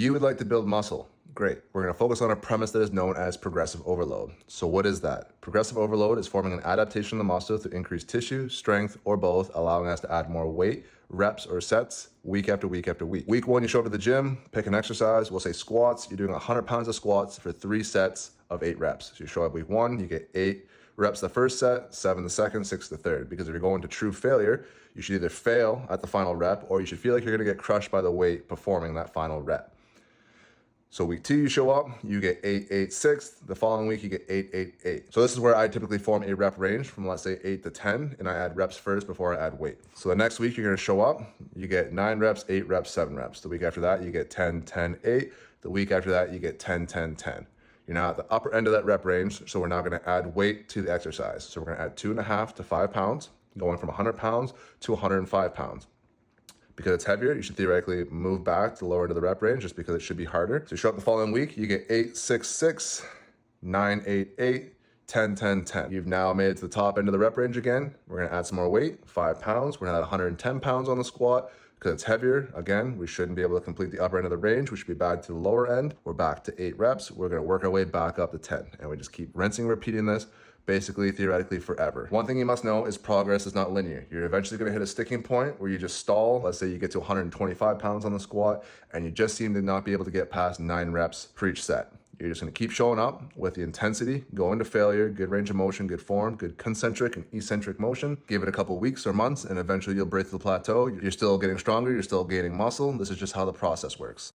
You would like to build muscle. Great. We're going to focus on a premise that is known as progressive overload. So what is that? Progressive overload is forming an adaptation of the muscle to increase tissue, strength, or both, allowing us to add more weight, reps, or sets week after week after week. Week one, you show up at the gym, pick an exercise. We'll say squats. You're doing 100 pounds of squats for 3 sets of 8 reps. So you show up week one, you get 8 reps the first set, 7 the second, 6 the third. Because if you're going to true failure, you should either fail at the final rep or you should feel like you're going to get crushed by the weight performing that final rep. So week 2, you show up, you get 8, 8, 6. The following week, you get 8, 8, 8. So this is where I typically form a rep range from, let's say, 8 to 10, and I add reps first before I add weight. So the next week, you're going to show up, you get 9 reps, 8 reps, 7 reps. The week after that, you get 10, 10, 8. The week after that, you get 10, 10, 10. You're now at the upper end of that rep range, so we're now going to add weight to the exercise. So we're going to add 2.5 to 5 pounds, going from 100 pounds to 105 pounds. Because it's heavier, you should theoretically move back to the lower end of the rep range just because it should be harder. So you show up the following week, you get 8, 6, 6, 9, 8, 8, 10, 10, 10. You've now made it to the top end of the rep range again. We're gonna add some more weight, 5 pounds. We're gonna add 110 pounds on the squat because it's heavier. Again, we shouldn't be able to complete the upper end of the range. We should be back to the lower end. We're back to 8 reps. We're gonna work our way back up to 10. And we just keep rinsing, repeating this basically theoretically forever. One thing you must know is progress is not linear. You're eventually going to hit a sticking point where you just stall. Let's say you get to 125 pounds on the squat and you just seem to not be able to get past 9 reps for each set. You're just going to keep showing up with the intensity, go into failure, good range of motion, good form, good concentric and eccentric motion. Give it a couple weeks or months and eventually you'll break through the plateau. You're still getting stronger, you're still gaining muscle. This is just how the process works.